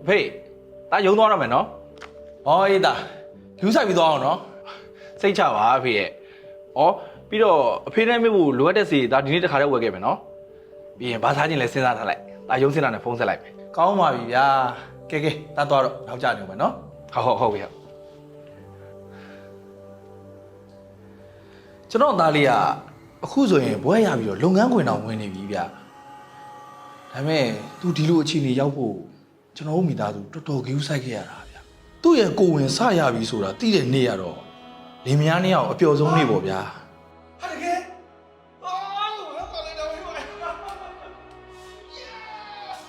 ဖေးဒါယုံသွားရမယ်နော်ဟောအေးဒါလူဆိုင်ပြီးသွားအောင်နော်စိတ်ချပါဖေးရဲ့ဩပြီးတော့အဖေနဲ့မြဖို့လိုအပ်တဲ့စီဒါဒီနေ့တခါတည်းဝယ်ခဲ့မယ်နော်ပြီးရင်ဘာစားခြင်းလဲစဉ်းစားထားလိုက်ဒါယုံစင်တာနဲ့ဖုန်းဆက်လိုက်မယ်ကောင်းပါပြီဗျာကဲဒါသွားတော့နောက်ကြနေဦးမယ်နော်ဟုတ်ပြီဟုတ်ကျွန်တော်သားလေးကအခုဆိုရင်ဘွဲရပြီးတော့လုပ်ငန်းခွင်တော်ဝင်နေပြီဗျာဒါပေမဲ့ तू ဒီလိုအခြေအနေရောက်ဖို့ကျွန်တော်တို့မိသားစုတော်တော်ကြီးစိုက်ခဲ့ရတာဗျာသူ့ရဲ့ကိုဝင်စရပြီဆိုတာသိတဲ့နေ့ကတော့လင်မယားနှစ်ယောက်အပျော်ဆုံးနေ့ပေါ့ဗျာဟာတကယ်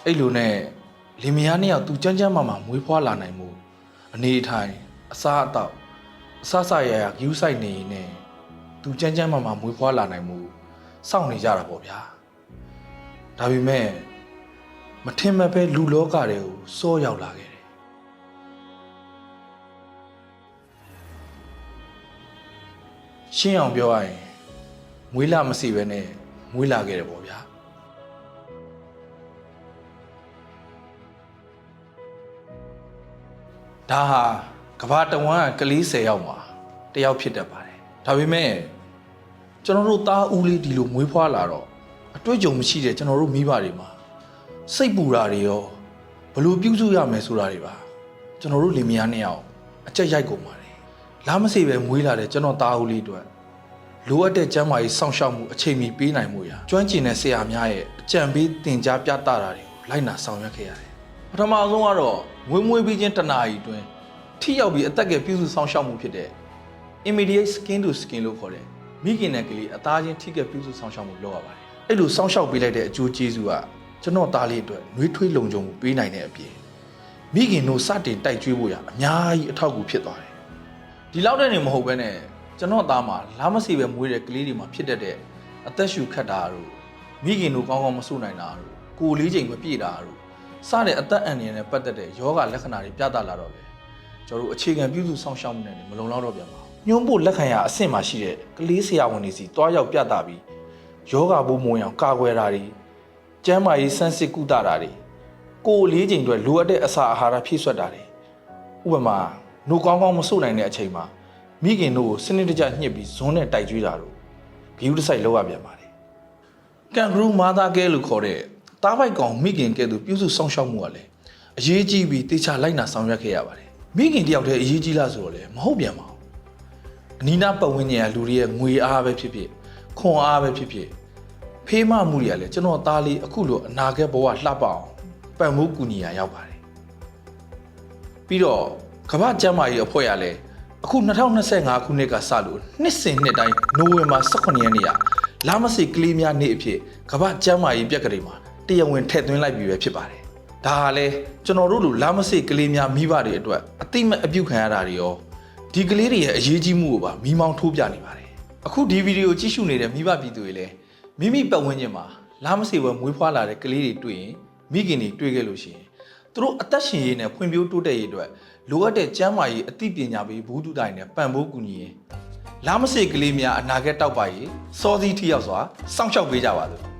အဲ့လိုနဲ့လင်မယားနှစ်ယောက် तू ကြမ်းကြမ်းမာမာမွေးဖွားလာနိုင်မှုအနေထိုင်အစားအသောက်အစားရယူဆိုင်နေနေသူကြမ်းကြမ်းမာမာမွေးဖွားလာနိုင်မှုစောင့်နေကြတာပေါ့ဗျာဒါပေမဲ့မထင်မှတ်ပဲလူလောကတွေကိုစောရောက်လာခဲ့တယ်ရှင်းအောင်ပြောရရင်မွေးလာမစီပဲနဲ့မွေးလာခဲ့တယ်ပေါ့ဗျာဒါဟာကဘာတဝမ်းကလေး10ယောက်မှာတယောက်ဖြစ်တတ်ပါတယ်ဒါပေမဲ့ကျွန်တော်တို့သားဦးလေးဒီလိုမွေးဖွားလာတော့အတွေ့အကြုံမရှိတဲ့ကျွန်တော်တို့မိဘတွေမှာစိတ်ပူတာတွေရောဘလို့ပြုစုရမယ်ဆိုတာတွေပါကျွန်တော်တို့လင်မယားနှစ်ယောက်အကြက်ရိုက်ကုန်ပါတယ်လားမစေပဲမွေးလာတဲ့ကျွန်တော်သားဦးလေးအတွက်လိုအပ်တဲ့ကျန်းမာရေးစောင့်ရှောက်မှုအချိန်မီပေးနိုင်မှုရကျွမ်းကျင်တဲ့ဆရာများရဲ့အကြံပေးသင်ကြားပြသတာတွေကိုလိုက်နာဆောင်ရွက်ခဲ့ရတယ်ပထမဆုံးကတော့မွေးပြီးချင်းတနာရီအတွင်းထိရောက်ပြီးအသက်ကပြုစုစောင့်ရှောက်မှုဖြစ်တဲ့ immediate skin to skin လို့ခေါ်တယ်မိခင်နဲ့ကလေးအသားချင်းထိကပြုစုစောင့်ရှောက်မှုလုပ်ရပါတယ်အဲ့လိုစောင့်ရှောက်ပေးလိုက်တဲ့အကျိုးကျေးဇူးကကျွန်တော်သားလေးအတွက်နှွေးထွေးလုံခြုံမှုပေးနိုင်တဲ့အပြင်မိခင်တို့စတင်တိုက်ကျွေးဖို့ရအများကြီးအထောက်အကူဖြစ်သွားတယ်ဒီလောက်တဲ့နေမဟုတ်ဘဲနဲ့ကျွန်တော်သားမှာလားမစီပဲမွေးတဲ့ကလေးတွေမှာဖြစ်တဲ့အသက်ရှူခတ်တာတို့မိခင်တို့ကောင်းကောင်းမဆုနိုင်တာတို့ကိုယ်လေးချိန်မပြည့်တာတို့စတဲ့အသက်အန္တရာယ်နဲ့ပတ်သက်တဲ့ယောဂလက္ခဏာတွေပြသလာတော့လေကျွန်တော်တို့အခြေခံပြုစုစောင့်ရှောက်မှုနဲ့မလုံလောက်တော့ပြန်ပါညှို့ဖို့လက်ခံရအဆင့်မှာရှိတဲ့ကလေးဆရာဝန်တွေစီတွားရောက်ပြသပြီးယောဂဘိုးမွန်အောင်ကာကွယ်တာတွေကျန်းမာရေးစမ်းစစ်ကုသတာတွေကိုယ်လေးချိန်တွေလိုအပ်တဲ့အစာအာဟာရဖြည့်ဆွတ်တာတွေဥပမာနှုတ်ကောင်းကောင်းမဆုနိုင်တဲ့အချိန်မှာမိခင်တို့ကိုစနစ်တကျညှစ်ပြီးဇွန်းနဲ့တိုက်ကျွေးတာတို့ဂယူးတစ်ဆိုင်လောက်ရပြန်ပါတယ်ကန်ဂရူမာသာကဲလို့ခေါ်တဲ့သားပိုက်ကောင်မိခင်ကဲ့သို့ပြုစုစောင့်ရှောက်မှုကလည်းအရေးကြီးပြီးတေချာလိုက်နာဆောင်ရွက်ခဲ့ရပါတယ်မိခင်တယောက်တည်းအရေးကြီးလားဆိုတော့လည်းမဟုတ်ပြန်ပါဘူးအနီးနားပတ်ဝန်းကျင်ကလူတွေရဲ့ငွေအားပဲဖြစ်ဖြစ်ခွန်အားပဲဖြစ်ဖြစ်ဖေးမမှုတွေကလည်းကျွန်တော်သားလေးအခုလိုအနာဂတ်ဘဝလှပအောင်ပံ့ပိုးကူညီရရောက်ပါတယ်ပြီးတော့ကမ္ဘာ့ကျန်းမာရေးအဖွဲ့ကလည်းအခု2025ခုနှစ်ကစလို့နှစ်စဉ်နှစ်တိုင်းနိုဝင်ဘာ18ရက်နေ့ကလာမစိကလေးများနေ့အဖြစ်ကမ္ဘာ့ကျန်းမာရေးပြက်ကလေးမှာတရားဝင်ထည့်သွင်းလိုက်ပြီပဲဖြစ်ပါတယ်ဒါဟာလည်းကျွန်တော်တို့လိုလာမစိကလေးများမိဘတွေအတွက်အတိမတ်အပြုခံရတာတွေရောဒီကလေးတွေရဲ့အရေးကြီးမှုကိုပါမိမောင်းထိုးပြနေပါတယ်အခုဒီဗီဒီယိုကြည့်ရှုနေတဲ့မိဘပြည်သူတွေလည်းမိမိပတ်ဝန်းကျင်မှာလာမစေဘဲမွေးဖွားလာတဲ့ကလေးတွေတွေ့ရင်မိခင်တွေတွေ့ခဲ့လို့ရှိရင်သူတို့အသက်ရှင်ရေးနဲ့ဖွံ့ဖြိုးတိုးတက်ရေးအတွက်လိုအပ်တဲ့ကျန်းမာရေးအသိပညာပေးဘူးတုတိုင်းနဲ့ပံ့ပိုးကူညီရင်လာမစေကလေးများအနာဂတ်တောက်ပါရေးစောစီးထိရောက်စွာစောင့်ရှောက်ပေးကြပါစို့